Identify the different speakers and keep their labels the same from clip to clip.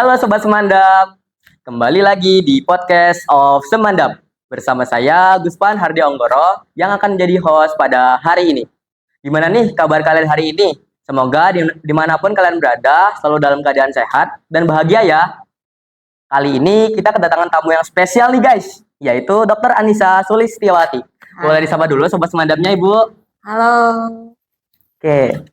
Speaker 1: Halo Sobat Semandap, kembali lagi di podcast of Semandap. Bersama saya Guspan Hardi Onggoro yang akan menjadi host pada hari ini. Gimana nih kabar kalian hari ini? Semoga dimanapun kalian berada selalu dalam keadaan sehat dan bahagia ya. Kali ini kita kedatangan tamu yang spesial nih guys, yaitu Dr. Anissa Sulistiawati. Boleh disapa dulu Sobat Semandapnya Ibu?
Speaker 2: Halo.
Speaker 1: Oke,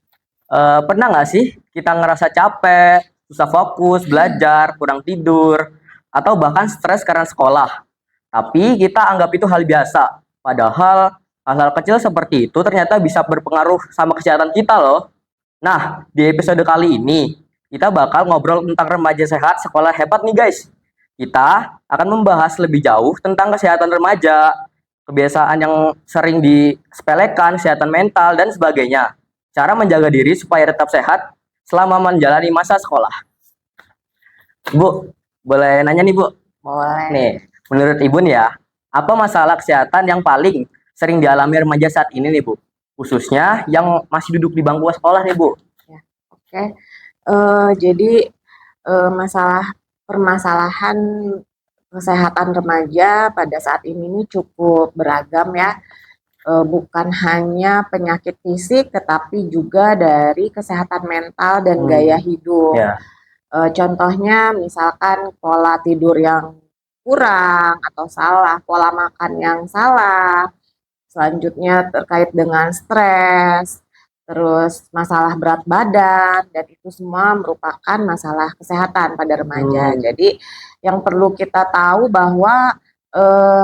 Speaker 1: pernah nggak sih kita ngerasa capek, susah fokus, belajar, kurang tidur, atau bahkan stres karena sekolah? Tapi kita anggap itu hal biasa. Padahal hal-hal kecil seperti itu ternyata bisa berpengaruh sama kesehatan kita loh. Nah, di episode kali ini kita bakal ngobrol tentang remaja sehat sekolah hebat nih guys. Kita akan membahas lebih jauh tentang kesehatan remaja, kebiasaan yang sering disepelekan, kesehatan mental, dan sebagainya. Cara menjaga diri supaya tetap sehat selama menjalani masa sekolah. Bu, boleh nanya nih Bu?
Speaker 2: Boleh.
Speaker 1: Nih, menurut Ibu nih ya, apa masalah kesehatan yang paling sering dialami remaja saat ini nih Bu? Khususnya yang masih duduk di bangku sekolah nih Bu.
Speaker 2: Ya, oke. Jadi permasalahan kesehatan remaja pada saat ini cukup beragam ya. Bukan hanya penyakit fisik, tetapi juga dari kesehatan mental dan gaya hidup.
Speaker 1: Ya.
Speaker 2: Contohnya misalkan pola tidur yang kurang atau salah, pola makan yang salah. Selanjutnya terkait dengan stres, terus masalah berat badan, dan itu semua merupakan masalah kesehatan pada remaja. Jadi yang perlu kita tahu bahwa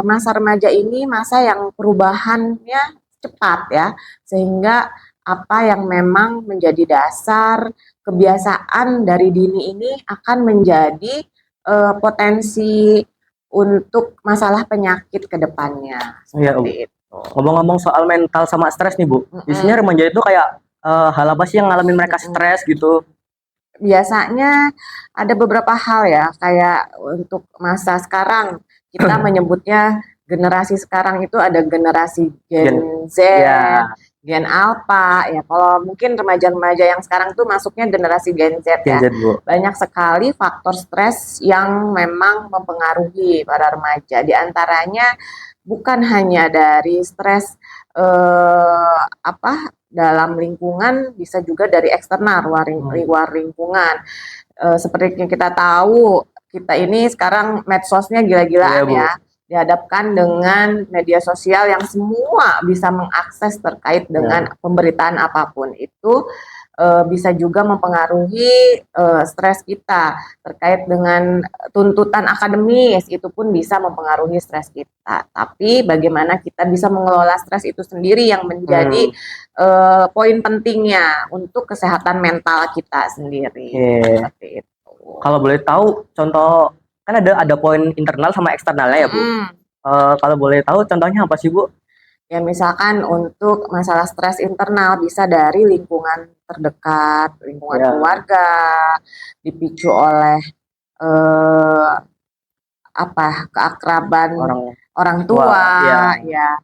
Speaker 2: masa remaja ini masa yang perubahannya cepat ya, sehingga apa yang memang menjadi dasar kebiasaan dari dini ini akan menjadi potensi untuk masalah penyakit ke depannya. Seperti itu.
Speaker 1: Ngomong-ngomong soal mental sama stres nih Bu, biasanya remaja itu kayak hal apa sih yang ngalamin mereka stres gitu?
Speaker 2: Biasanya ada beberapa hal ya, kayak untuk masa sekarang kita menyebutnya generasi sekarang itu ada generasi Gen Z, Gen Alpha ya. Kalau mungkin remaja-remaja yang sekarang tuh masuknya generasi Gen Z ya.
Speaker 1: Gen Z, Bu.
Speaker 2: Banyak sekali faktor stres yang memang mempengaruhi para remaja. Di antaranya bukan hanya dari stres dalam lingkungan, bisa juga dari eksternal luar lingkungan. Seperti yang kita tahu, kita ini sekarang medsosnya gila-gilaan ya, dihadapkan dengan media sosial yang semua bisa mengakses terkait dengan pemberitaan apapun itu. Bisa juga mempengaruhi stres kita terkait dengan tuntutan akademis, itu pun bisa mempengaruhi stres kita. Tapi bagaimana kita bisa mengelola stres itu sendiri yang menjadi poin pentingnya untuk kesehatan mental kita sendiri. Seperti itu.
Speaker 1: Kalau boleh tahu contoh, kan ada poin internal sama eksternalnya ya Bu. Kalau boleh tahu contohnya apa sih Bu?
Speaker 2: Ya misalkan untuk masalah stres internal bisa dari lingkungan terdekat, lingkungan keluarga, dipicu oleh keakraban orang tua ya,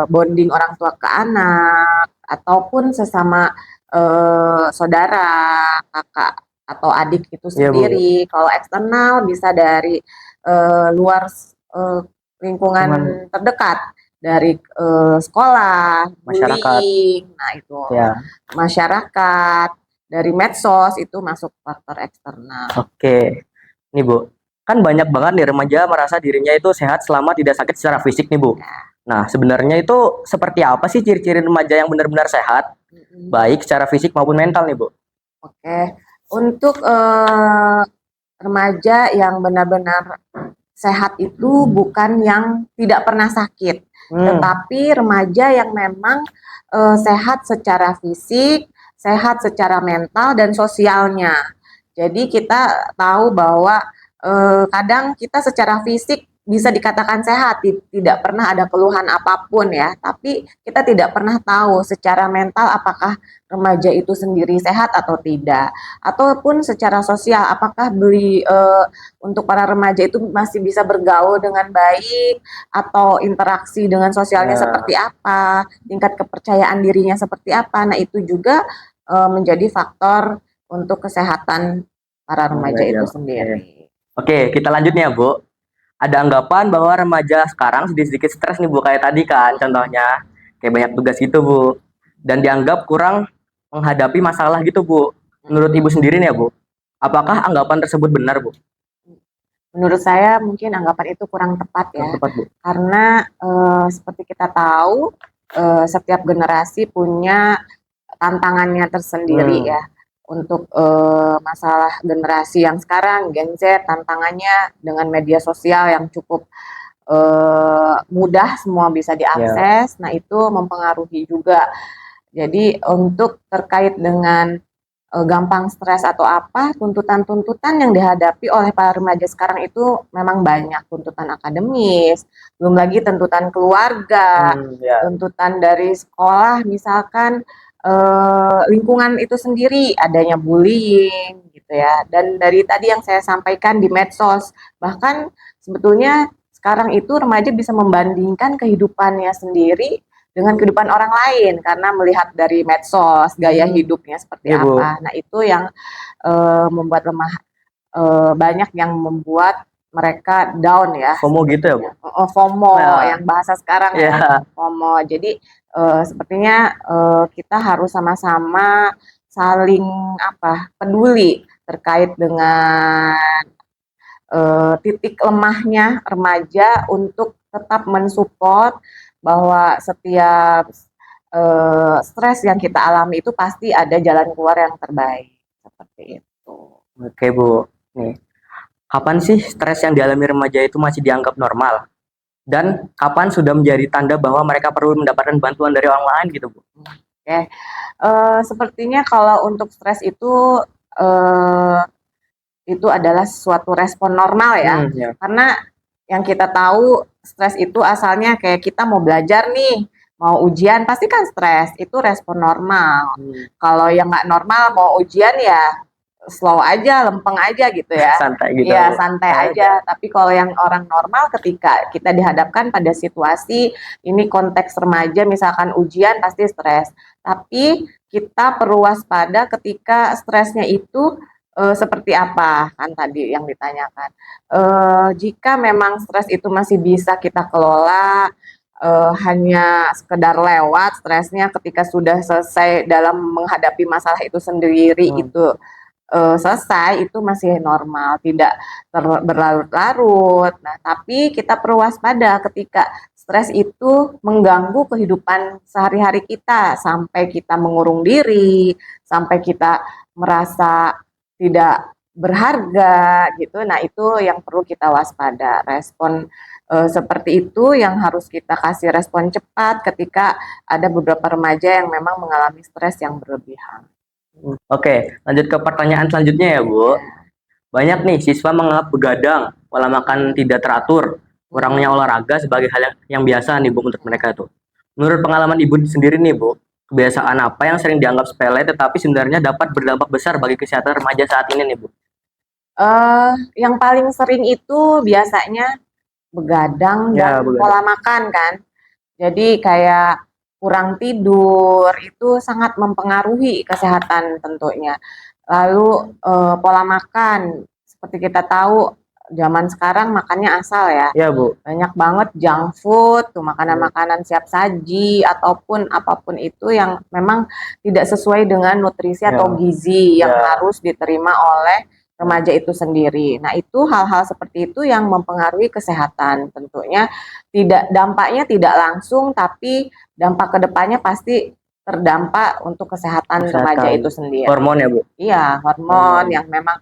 Speaker 2: bonding orang tua ke anak, ataupun sesama saudara, kakak atau adik itu sendiri. Kalau eksternal bisa dari luar lingkungan terdekat, dari sekolah, bullying, nah itu masyarakat, dari medsos itu masuk faktor eksternal.
Speaker 1: Oke, nih Bu, kan banyak banget nih remaja merasa dirinya itu sehat selama tidak sakit secara fisik nih Bu. Nah sebenarnya itu seperti apa sih ciri-ciri remaja yang benar-benar sehat, baik secara fisik maupun mental nih Bu?
Speaker 2: Oke, untuk remaja yang benar-benar sehat itu bukan yang tidak pernah sakit, tetapi remaja yang memang sehat secara fisik, sehat secara mental dan sosialnya. Jadi kita tahu bahwa kadang kita secara fisik bisa dikatakan sehat, tidak pernah ada keluhan apapun ya, tapi kita tidak pernah tahu secara mental apakah remaja itu sendiri sehat atau tidak, ataupun secara sosial apakah untuk para remaja itu masih bisa bergaul dengan baik, atau interaksi dengan sosialnya seperti apa, tingkat kepercayaan dirinya seperti apa. Nah itu juga menjadi faktor untuk kesehatan para remaja itu
Speaker 1: Oke.
Speaker 2: sendiri.
Speaker 1: Oke, kita lanjut nih ya, Bu. Ada anggapan bahwa remaja sekarang sedikit-sedikit stres nih, Bu, kayak tadi kan contohnya. Kayak banyak tugas gitu, Bu. Dan dianggap kurang menghadapi masalah gitu, Bu. Menurut Ibu sendiri nih ya, Bu. Apakah anggapan tersebut benar, Bu?
Speaker 2: Menurut saya mungkin anggapan itu kurang tepat ya,
Speaker 1: Kurang tepat, Bu.
Speaker 2: karena seperti kita tahu setiap generasi punya tantangannya tersendiri ya. Untuk masalah generasi yang sekarang Gen Z, tantangannya dengan media sosial yang cukup mudah, semua bisa diakses. Nah, itu mempengaruhi juga. Jadi untuk terkait dengan gampang stres atau apa, tuntutan-tuntutan yang dihadapi oleh para remaja sekarang itu memang banyak. Tuntutan akademis, belum lagi tuntutan keluarga, tuntutan dari sekolah, misalkan lingkungan itu sendiri, adanya bullying gitu ya. Dan dari tadi yang saya sampaikan di medsos, bahkan sebetulnya sekarang itu remaja bisa membandingkan kehidupannya sendiri dengan kehidupan orang lain karena melihat dari medsos gaya hidupnya seperti apa. Nah, itu yang membuat banyak yang membuat mereka down ya.
Speaker 1: FOMO gitu ya, Bu?
Speaker 2: FOMO yang bahasa sekarang ya, FOMO. Jadi sepertinya kita harus sama-sama saling peduli terkait dengan titik lemahnya remaja untuk tetap mensupport bahwa setiap stres yang kita alami itu pasti ada jalan keluar yang terbaik, seperti itu.
Speaker 1: Oke, Bu. Nih, kapan sih stres yang dialami remaja itu masih dianggap normal? Dan kapan sudah menjadi tanda bahwa mereka perlu mendapatkan bantuan dari orang lain gitu, Bu?
Speaker 2: Oke, sepertinya kalau untuk stres itu adalah suatu respon normal ya, karena yang kita tahu stres itu asalnya kayak kita mau belajar nih, mau ujian pasti kan stres, itu respon normal. Kalau yang nggak normal mau ujian ya slow aja, lempeng aja gitu ya.
Speaker 1: Santai gitu.
Speaker 2: Iya, santai aja. Tapi kalau yang orang normal ketika kita dihadapkan pada situasi ini konteks remaja misalkan ujian pasti stres. Tapi kita perlu waspada ketika stresnya itu seperti apa kan tadi yang ditanyakan. Jika memang stres itu masih bisa kita kelola, hanya sekedar lewat stresnya ketika sudah selesai dalam menghadapi masalah itu sendiri itu selesai, itu masih normal, tidak berlarut-larut. Nah, tapi kita perlu waspada ketika stres itu mengganggu kehidupan sehari-hari kita sampai kita mengurung diri, sampai kita merasa tidak berharga gitu. Nah, itu yang perlu kita waspada. Respon seperti itu yang harus kita kasih respon cepat ketika ada beberapa remaja yang memang mengalami stres yang berlebihan.
Speaker 1: Oke, lanjut ke pertanyaan selanjutnya ya, Bu. Banyak nih siswa menganggap begadang, pola makan tidak teratur, kurangnya olahraga sebagai hal yang biasa nih, Bu, untuk mereka tuh. Menurut pengalaman Ibu sendiri nih, Bu, kebiasaan apa yang sering dianggap sepele tetapi sebenarnya dapat berdampak besar bagi kesehatan remaja saat ini nih, Bu?
Speaker 2: Yang paling sering itu biasanya begadang dan pola makan kan. Jadi kayak kurang tidur itu sangat mempengaruhi kesehatan tentunya. Lalu pola makan, seperti kita tahu zaman sekarang makannya asal ya.
Speaker 1: Iya, Bu.
Speaker 2: Banyak banget junk food, tuh makanan-makanan siap saji ataupun apapun itu yang memang tidak sesuai dengan nutrisi atau gizi yang harus diterima oleh remaja itu sendiri. Nah, itu hal-hal seperti itu yang mempengaruhi kesehatan tentunya. Dampaknya tidak langsung, tapi dampak kedepannya pasti terdampak untuk kesehatan remaja itu sendiri.
Speaker 1: Hormon ya, Bu?
Speaker 2: Iya, hormon yang memang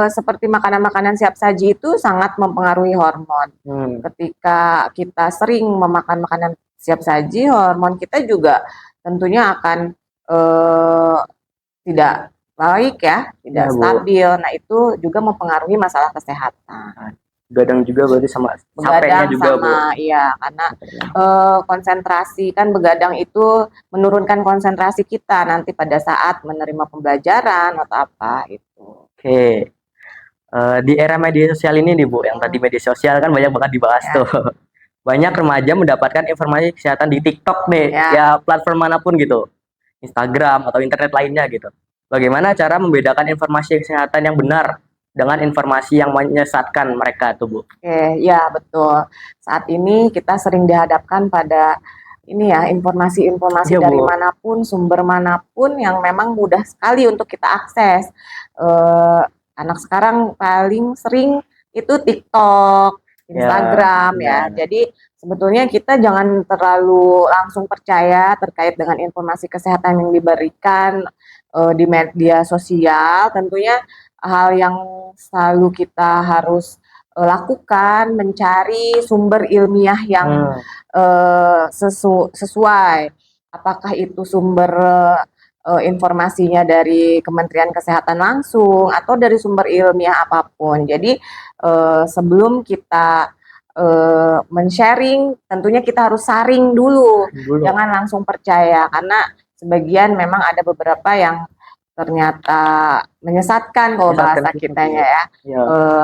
Speaker 2: seperti makanan-makanan siap saji itu sangat mempengaruhi hormon. Ketika kita sering memakan makanan siap saji, hormon kita juga tentunya akan tidak baik ya, tidak stabil. Nah, itu juga mempengaruhi masalah kesehatan.
Speaker 1: Begadang juga berarti sama capeknya juga, Bu.
Speaker 2: Iya, karena konsentrasi kan begadang itu menurunkan konsentrasi kita nanti pada saat menerima pembelajaran atau apa itu.
Speaker 1: Oke. Di era media sosial ini nih, Bu, yang tadi media sosial kan banyak banget dibahas tuh. Banyak remaja mendapatkan informasi kesehatan di TikTok nih, ya platform manapun gitu. Instagram atau internet lainnya gitu. bagaimana cara membedakan informasi kesehatan yang benar dengan informasi yang menyesatkan mereka tuh Bu.
Speaker 2: Oke, ya betul. Saat ini kita sering dihadapkan pada ini ya, informasi-informasi
Speaker 1: Iya
Speaker 2: dari
Speaker 1: Bu.
Speaker 2: manapun, sumber manapun yang memang mudah sekali untuk kita akses. Eh, Anak sekarang paling sering itu TikTok,
Speaker 1: Ya,
Speaker 2: Instagram ya.
Speaker 1: benar.
Speaker 2: Jadi sebetulnya kita jangan terlalu langsung percaya terkait dengan informasi kesehatan yang diberikan di media sosial. Tentunya hal yang selalu kita harus lakukan mencari sumber ilmiah yang
Speaker 1: Hmm,
Speaker 2: sesuai. Apakah itu sumber informasinya dari Kementerian Kesehatan langsung atau dari sumber ilmiah apapun. Jadi sebelum kita men-sharing, tentunya kita harus saring dulu,
Speaker 1: dulu.
Speaker 2: jangan langsung percaya karena sebagian memang ada beberapa yang ternyata menyesatkan kalau
Speaker 1: Menyesatkan
Speaker 2: bahasa
Speaker 1: kita,
Speaker 2: kitanya
Speaker 1: Bu.
Speaker 2: ya.
Speaker 1: Ya,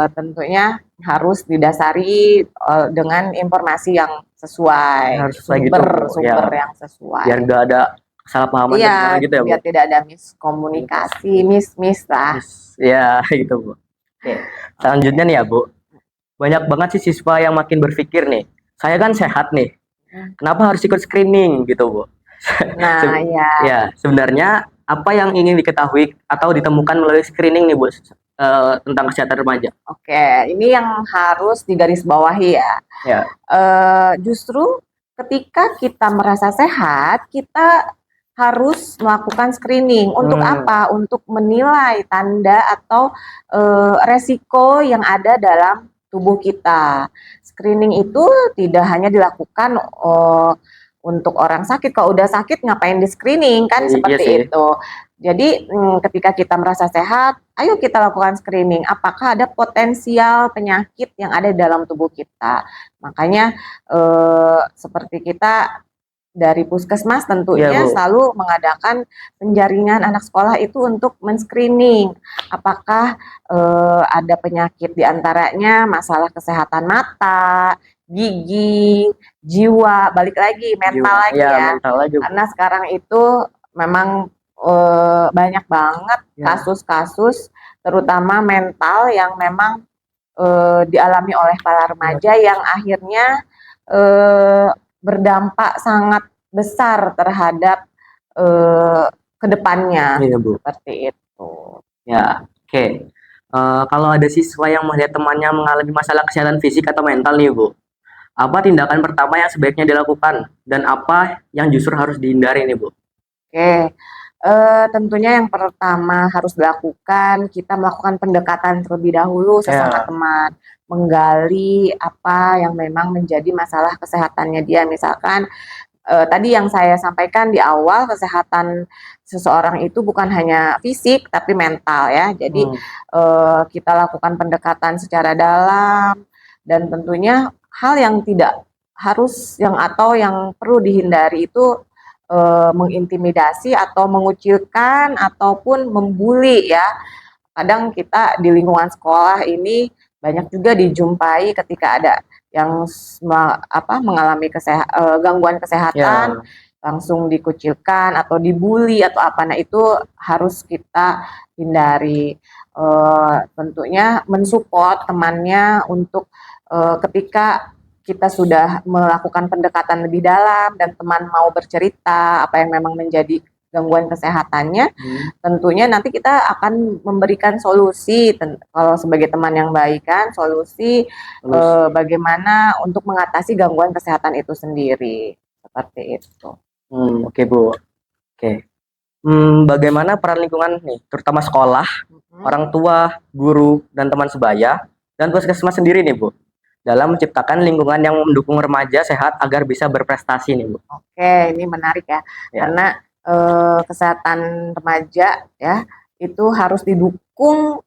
Speaker 2: Tentunya harus didasari dengan informasi yang sesuai,
Speaker 1: harus sesuai gitu, Bu.
Speaker 2: sumber
Speaker 1: Ya,
Speaker 2: yang sesuai.
Speaker 1: biar nggak ada kesalahpahaman
Speaker 2: Iya,
Speaker 1: dan gimana gitu ya, Bu.
Speaker 2: biar tidak ada
Speaker 1: Komunikasi.
Speaker 2: miskomunikasi, miss lah.
Speaker 1: Ya, gitu, Bu. Oke. Selanjutnya nih ya, Bu. Banyak banget sih siswa yang makin berpikir nih, saya kan sehat nih, kenapa harus ikut screening gitu, Bu?
Speaker 2: Nah, ya,
Speaker 1: Ya, sebenarnya apa yang ingin diketahui atau ditemukan melalui screening nih, Bu, tentang kesehatan remaja?
Speaker 2: oke, ini yang harus digarisbawahi ya.
Speaker 1: Ya,
Speaker 2: Justru ketika kita merasa sehat, kita harus melakukan screening. Untuk
Speaker 1: hmm,
Speaker 2: apa? Untuk menilai tanda atau resiko yang ada dalam tubuh kita. Screening itu tidak hanya dilakukan untuk orang sakit. Kalau udah sakit ngapain di screening kan
Speaker 1: iya sih.
Speaker 2: seperti itu. Jadi ketika kita merasa sehat, ayo kita lakukan screening. Apakah ada potensial penyakit yang ada di dalam tubuh kita? Makanya seperti kita dari Puskesmas
Speaker 1: Iya,
Speaker 2: tentunya
Speaker 1: Bu.
Speaker 2: selalu mengadakan penjaringan anak sekolah itu untuk men-screening apakah ada penyakit diantaranya masalah kesehatan mata, gigi, jiwa, balik lagi mental
Speaker 1: Jiwa.
Speaker 2: lagi
Speaker 1: Ya,
Speaker 2: ya.
Speaker 1: mental aja, Bu.
Speaker 2: Karena sekarang itu memang banyak banget
Speaker 1: Ya.
Speaker 2: kasus-kasus terutama mental yang memang dialami oleh para remaja yang akhirnya eh, berdampak sangat besar terhadap eh, kedepannya
Speaker 1: Iya, Bu.
Speaker 2: seperti itu.
Speaker 1: Ya, oke. Kalau ada siswa yang melihat temannya mengalami masalah kesehatan fisik atau mental nih, Bu, apa tindakan pertama yang sebaiknya dilakukan dan apa yang justru harus dihindari nih, Bu?
Speaker 2: Oke, tentunya yang pertama harus dilakukan kita melakukan pendekatan terlebih dahulu sesama
Speaker 1: Ya,
Speaker 2: teman, menggali apa yang memang menjadi masalah kesehatannya dia. Misalkan tadi yang saya sampaikan di awal, kesehatan seseorang itu bukan hanya fisik tapi mental ya. Jadi kita lakukan pendekatan secara dalam dan tentunya hal yang tidak harus yang atau yang perlu dihindari itu mengintimidasi atau mengucilkan ataupun membuli ya. Kadang kita di lingkungan sekolah ini banyak juga dijumpai ketika ada yang mengalami gangguan kesehatan
Speaker 1: ya,
Speaker 2: langsung dikucilkan atau dibully atau apa. Nah, itu harus kita hindari. Tentunya mensupport temannya untuk ketika kita sudah melakukan pendekatan lebih dalam dan teman mau bercerita apa yang memang menjadi gangguan kesehatannya, tentunya nanti kita akan memberikan solusi kalau sebagai teman yang baik kan, solusi bagaimana untuk mengatasi gangguan kesehatan itu sendiri. Seperti itu.
Speaker 1: oke, Bu. Oke. Bagaimana peran lingkungan nih, terutama sekolah, orang tua, guru, dan teman sebaya, dan puskesmas sendiri nih, Bu, dalam menciptakan lingkungan yang mendukung remaja sehat agar bisa berprestasi nih, Bu?
Speaker 2: Oke, ini menarik ya,
Speaker 1: Ya,
Speaker 2: karena kesehatan remaja ya itu harus didukung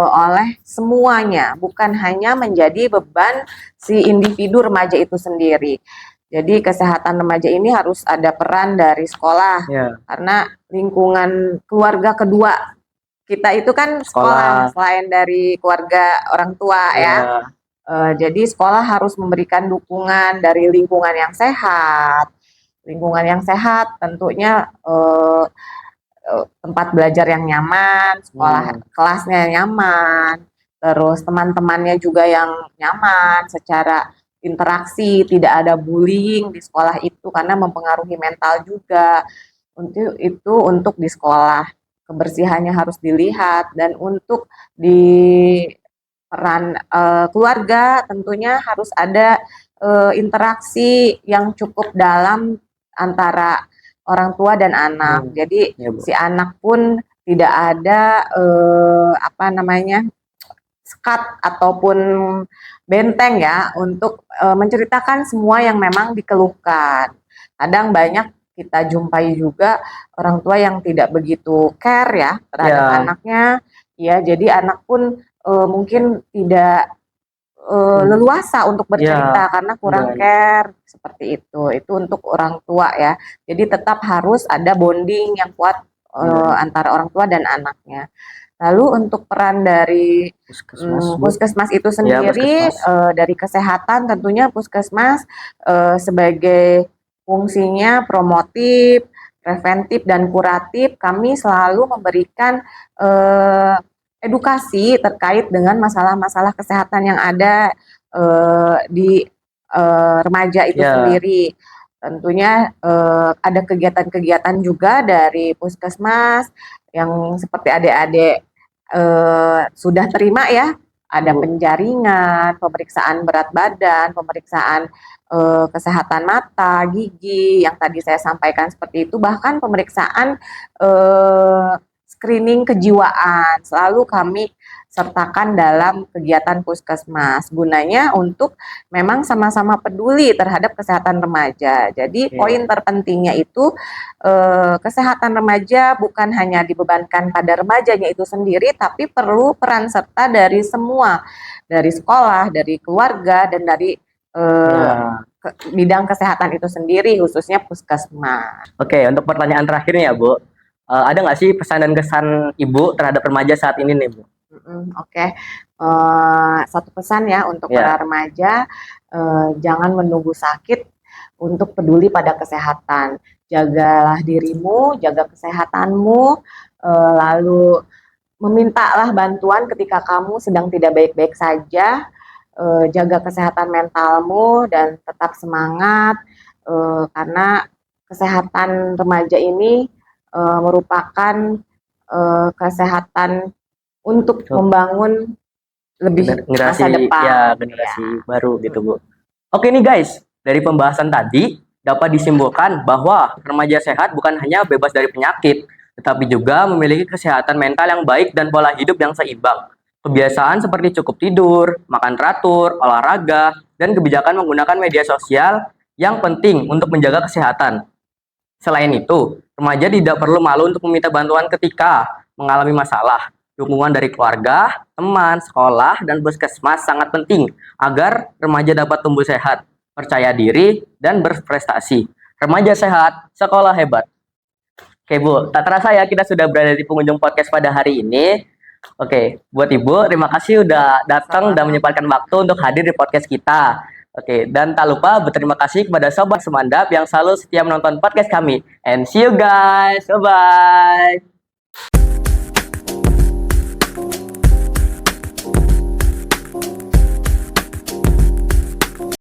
Speaker 2: oleh semuanya, bukan hanya menjadi beban si individu remaja itu sendiri. Jadi kesehatan remaja ini harus ada peran dari sekolah,
Speaker 1: ya,
Speaker 2: karena lingkungan keluarga kedua kita itu kan sekolah,
Speaker 1: sekolah,
Speaker 2: selain dari keluarga orang tua ya.
Speaker 1: ya,
Speaker 2: Jadi sekolah harus memberikan dukungan dari lingkungan yang sehat. Lingkungan yang sehat tentunya tempat belajar yang nyaman, sekolah kelasnya nyaman, terus teman-temannya juga yang nyaman secara interaksi, tidak ada bullying di sekolah itu karena mempengaruhi mental juga. Untuk itu untuk di sekolah kebersihannya harus dilihat, dan untuk di peran keluarga tentunya harus ada interaksi yang cukup dalam antara orang tua dan anak. Jadi
Speaker 1: Ya, Bu.
Speaker 2: si anak pun tidak ada apa namanya, sekat ataupun benteng ya untuk menceritakan semua yang memang dikeluhkan. Kadang banyak kita jumpai juga orang tua yang tidak begitu care ya terhadap
Speaker 1: Ya.
Speaker 2: anaknya. Ya, jadi anak pun mungkin tidak leluasa untuk bercerita karena kurang
Speaker 1: Benar.
Speaker 2: care seperti itu. Itu untuk orang tua ya. Jadi tetap harus ada bonding yang kuat antara orang tua dan anaknya. Lalu untuk peran dari
Speaker 1: Puskesmas, Bu.
Speaker 2: puskesmas itu
Speaker 1: Ya,
Speaker 2: sendiri,
Speaker 1: puskesmas.
Speaker 2: dari kesehatan tentunya puskesmas sebagai fungsinya promotif, preventif, dan kuratif. Kami selalu memberikan edukasi terkait dengan masalah-masalah kesehatan yang ada di remaja itu
Speaker 1: Ya.
Speaker 2: sendiri. Tentunya ada kegiatan-kegiatan juga dari puskesmas yang seperti adik-adik sudah terima ya. Ada
Speaker 1: Bu.
Speaker 2: penjaringan, pemeriksaan berat badan, pemeriksaan kesehatan mata, gigi, yang tadi saya sampaikan seperti itu, bahkan pemeriksaan screening kejiwaan selalu kami sertakan dalam kegiatan puskesmas. Gunanya untuk memang sama-sama peduli terhadap kesehatan remaja. Jadi poin terpentingnya itu kesehatan remaja bukan hanya dibebankan pada remajanya itu sendiri, tapi perlu peran serta dari semua, dari sekolah, dari keluarga, dan dari bidang kesehatan itu sendiri, khususnya puskesmas.
Speaker 1: Oke, untuk pertanyaan terakhirnya ya, Bu. Ada nggak sih pesan dan kesan Ibu terhadap remaja saat ini nih, Bu?
Speaker 2: Oke. Satu pesan ya untuk
Speaker 1: Ya.
Speaker 2: para remaja, jangan menunggu sakit untuk peduli pada kesehatan. Jagalah dirimu, jaga kesehatanmu, lalu memintalah bantuan ketika kamu sedang tidak baik-baik saja. Jaga kesehatan mentalmu dan tetap semangat, karena kesehatan remaja ini merupakan kesehatan untuk membangun lebih
Speaker 1: generasi,
Speaker 2: masa depan.
Speaker 1: ya, generasi baru gitu, Bu. Oke nih guys, dari pembahasan tadi dapat disimpulkan bahwa remaja sehat bukan hanya bebas dari penyakit, tetapi juga memiliki kesehatan mental yang baik dan pola hidup yang seimbang. Kebiasaan seperti cukup tidur, makan teratur, olahraga, dan kebijakan menggunakan media sosial yang penting untuk menjaga kesehatan. Selain itu, remaja tidak perlu malu untuk meminta bantuan ketika mengalami masalah. Dukungan dari keluarga, teman, sekolah, dan puskesmas sangat penting agar remaja dapat tumbuh sehat, percaya diri, dan berprestasi. Remaja sehat, sekolah hebat. Oke, Bu, tak terasa ya kita sudah berada di penghujung podcast pada hari ini. Oke, buat Ibu, terima kasih udah datang dan menyempatkan waktu untuk hadir di podcast kita. Oke, dan tak lupa berterima kasih kepada Sobat Semandap yang selalu setia menonton podcast kami. And see you guys, bye-bye.